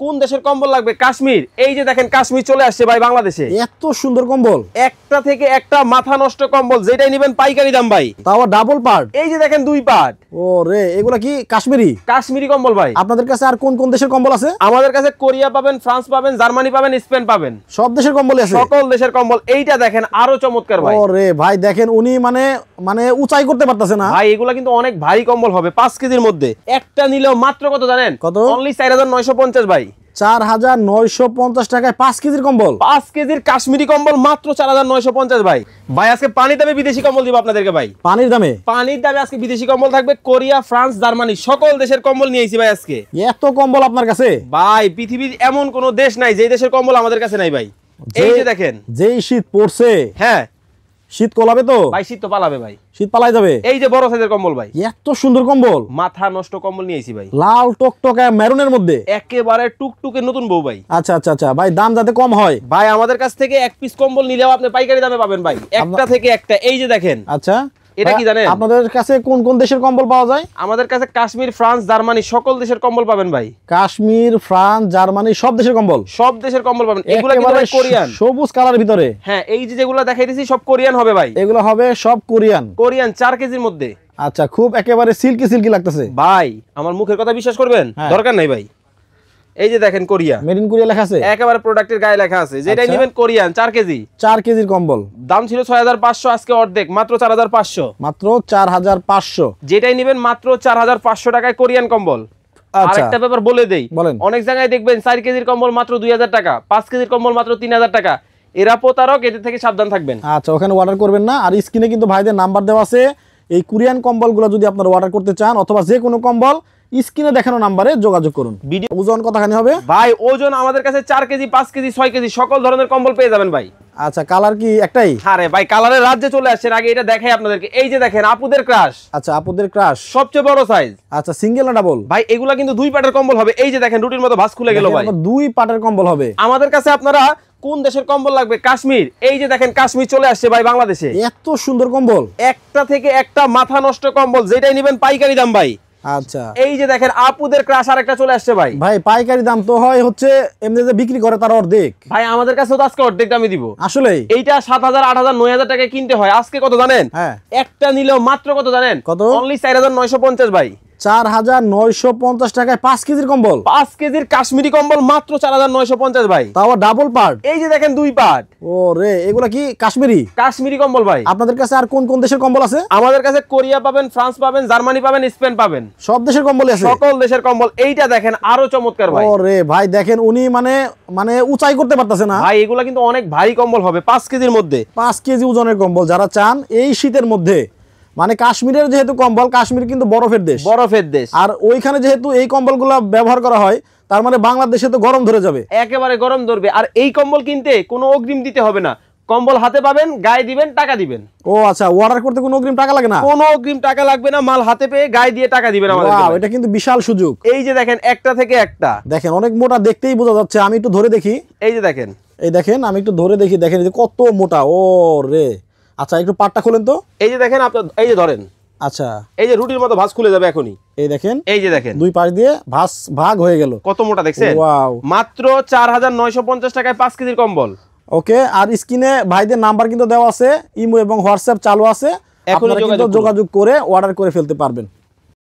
কোন দেশের কম্বল লাগবে? কাশ্মীর। এই যে দেখেন কাশ্মীর চলে আসছে ভাই বাংলাদেশে। এত সুন্দর কম্বল, একটা থেকে একটা মাথা নষ্ট কম্বল, যেটাই নেবেন পাইকারি দাম ভাই। তাও ডাবল পার্ট। এই যে দেখেন 2 পার্ট। ও রে, এগুলা কি কাশ্মীরি? কাশ্মীরি কম্বল ভাই। আপনাদের কাছে আর কোন কোন দেশের কম্বল আছে? আমাদের কাছে কোরিয়া পাবেন, ফ্রান্স পাবেন, জার্মানি পাবেন, স্পেন পাবেন। সব দেশের কম্বল আছে, সকল দেশের কম্বল। এইটা দেখেন আরো চমৎকার ভাই। ও রে ভাই, দেখেন উনি মানে মানে উঁচাই করতে পারতেছে না ভাই। এগুলা কিন্তু অনেক ভারী কম্বল হবে, 5 কেজির মধ্যে। একটা নিলেও মাত্র কত জানেন? কত? অনলি 4950 ভাই। 4950 টাকায় 5 কেজির কম্বল। 5 কেজির কাশ্মীরি কম্বল মাত্র 4950 ভাই। ভাই আজকে পানির দামে বিদেশি কম্বল দিব আপনাদেরকে ভাই। পানির দামে আজকে বিদেশি কম্বল থাকবে। কোরিয়া, ফ্রান্স, জার্মানি সকল দেশের কম্বল নিয়েছি ভাই আজকে। এত কম্বল আপনার কাছে? ভাই পৃথিবীর এমন কোন দেশ নাই যে দেশের কম্বল আমাদের কাছে নাই ভাই। এই যে দেখেন, যেই শীত পড়ছে, হ্যাঁ শীত কোলাবে তো ভাই। শীত তো পালাবে ভাই, শীত পালাই যাবে। এই যে বড় সাইজের কম্বল ভাই। এত সুন্দর কম্বল, মাথা নষ্ট কম্বল নিয়েছি ভাই। লাল টকটকে মেরুনের মধ্যে, একেবারে টুকটুকে নতুন বউ ভাই। আচ্ছা আচ্ছা আচ্ছা ভাই, দাম যাতে কম হয় ভাই। আমাদের কাছ থেকে 1 পিস কম্বল নিলেও আপনি পাইকারি দামে পাবেন ভাই, একটা থেকে একটা। এই যে দেখেন। আচ্ছা, এটা কি জানেন? আপনাদের কাছে কোন কোন দেশের কম্বল পাওয়া যায়? আমাদের কাছে কাশ্মীর, ফ্রান্স, জার্মানি সকল দেশের কম্বল পাবেন ভাই। কাশ্মীর, ফ্রান্স, জার্মানি সব দেশের কম্বল, সব দেশের কম্বল পাবেন। এগুলা কিন্তু ভাই কোরিয়ান, সবুজ কালারের ভিতরে। হ্যাঁ, এই যে যেগুলো দেখাইতেছি সব কোরিয়ান হবে ভাই। এগুলো হবে সব কোরিয়ান। 4 কেজির মধ্যে। আচ্ছা, খুব একেবারে সিল্কি সিল্কি লাগতেছে ভাই। আমার মুখের কথা বিশ্বাস করবেন? দরকার নাই ভাই। এই যে দেখেন কোরিয়া, মেড ইন কোরিয়া লেখা আছে, একেবারে প্রোডাক্টের গায়ে লেখা আছে। যেটাই নেবেন কোরিয়ান, 4 কেজি। 4 কেজির কম্বল দাম ছিল 6500, আজকে অর্ধেক, মাত্র 4500। মাত্র 4500। যেটাই নেবেন মাত্র 4500 টাকায় কোরিয়ান কম্বল। আচ্ছা, আরেকটা ব্যাপার বলে দেই, বলেন। অনেক জায়গায় দেখবেন 4 কেজির কম্বল মাত্র 2000 টাকা, 5 কেজির কম্বল মাত্র 3000 টাকা। এরা প্রতারক, এদের থেকে সাবধান থাকবেন। আচ্ছা, ওখানে অর্ডার করবেন না। আর স্ক্রিনে কিন্তু ভাইদের নাম্বার দেওয়া আছে। এই কোরিয়ান কম্বলগুলো যদি আপনারা অর্ডার করতে চান, অথবা যে কোনো কম্বল, স্ক্রিনে দেখানো নাম্বারে যোগাযোগ করুন। ভিডিও ওজন কতখানি হবে ভাই? ওজন আমাদের কাছে 4 কেজি, 5 কেজি, 6 কেজি সকল ধরনের কম্বল পেয়ে যাবেন ভাই। আচ্ছা, কালার কি একটাই? আরে ভাই, কালারের রাজ্যে চলে আসছেন। আগে এটা দেখাই আপনাদেরকে। এই যে দেখেন আপুদের ক্রাশ। আচ্ছা, আপুদের ক্রাশ, সবচেয়ে বড় সাইজ। আচ্ছা, সিঙ্গেল না ডাবল? ভাই এগুলা কিন্তু 2 পাটের কম্বল হবে। এই যে দেখেন রুটির মতো ভাঁজ খুলে গেল ভাই। 2 পাটের কম্বল হবে। আমাদের কাছে আপনারা কোন দেশের কম্বল লাগবে? কাশ্মীর। এই যে দেখেন কাশ্মীর চলে আসছে ভাই বাংলাদেশে। এত সুন্দর কম্বল, একটা থেকে একটা মাথা নষ্ট কম্বল, যেটাই নেবেন পাইকারি দাম ভাই। আচ্ছা, এই যে দেখেন আপুদের ক্রাশ আরেকটা চলে আসছে ভাই। ভাই পাইকারি দাম তো হয় হচ্ছে এমনি যে বিক্রি করে তার অর্ধেক। ভাই আমাদের কাছে তো আজকে অর্ধেক দামে দিব। আসলে এইটা 7000, 8000, 9000 টাকায় কিনতে হয়। আজকে কত জানেন? হ্যাঁ, একটা নিলেও মাত্র কত জানেন? কত? অনলি 4950 ভাই। 4950 টাকায় 5 কেজির কম্বল। 5 কেজির কাশ্মীরি কম্বল মাত্র 4950 ভাই। তাও ডাবল পার্ট। এই যে দেখেন 2 পার্ট। ও রে, এগুলা কি কাশ্মীরি? কাশ্মীরি কম্বল ভাই। আপনাদের কাছে আর কোন কোন দেশের কম্বল আছে? আমাদের কাছে কোরিয়া পাবেন, ফ্রান্স পাবেন, জার্মানি পাবেন, স্পেন পাবেন। সব দেশের কম্বল আছে, সকল দেশের কম্বল। এইটা দেখেন আরো চমৎকার ভাই। ও রে ভাই, দেখেন উনি মানে মানে উঁচাই করতে পারতেছে না ভাই। এগুলা কিন্তু অনেক ভারী কম্বল হবে, 5 কেজির মধ্যে। 5 কেজি ওজনের কম্বল যারা চান এই শীতের মধ্যে। মানে কাশ্মীরের যেহেতু কম্বল, কাশ্মীর কিন্তু বরফের দেশ, বরফের দেশ। আর ওইখানে যেহেতু এই কম্বলগুলো ব্যবহার করা হয়, তার মানে বাংলাদেশে তো গরম ধরে যাবে, একেবারে গরম ধরবে। আর এই কম্বল কিনতে কোনো অগ্রিম দিতে হবে না। কম্বল হাতে পাবেন, গায়ে দিবেন, টাকা দিবেন। ও আচ্ছা, অর্ডার করতে কোনো অগ্রিম টাকা লাগে না? কোনো অগ্রিম টাকা লাগবে না। মাল হাতে পেয়ে গায়ে দিয়ে টাকা দিবেন আমাদের। ওয়াও, এটা কিন্তু বিশাল সুযোগ। এই যে দেখেন একটা থেকে একটা। দেখেন অনেক মোটা, দেখতেই বোঝা যাচ্ছে। আমি একটু ধরে দেখি। এই যে দেখেন, এই দেখেন, আমি একটু ধরে দেখি। দেখেন এই যে কত মোটা। ও রে, আচ্ছা একটু পাটটা খোলেন তো। এই যে দেখেন আপনার, এই যে ধরেন। আচ্ছা, এই যে রুটির মতো ভাঁজ খুলে যাবে এখনই। এই দেখেন, এই যে দেখেন 2 পাশ দিয়ে ভাগ হয়ে গেল। কত মোটা দেখছেন? ওয়াও, মাত্র 4950 টাকায় 5 কেজির কম্বল। ওকে। আর স্ক্রিনে ভাইদের নাম্বার কিন্তু দেওয়া আছে, ইমো এবং হোয়াটসঅ্যাপ চালু আছে। আপনারা কিন্তু যোগাযোগ করে অর্ডার করে ফেলতে পারবেন।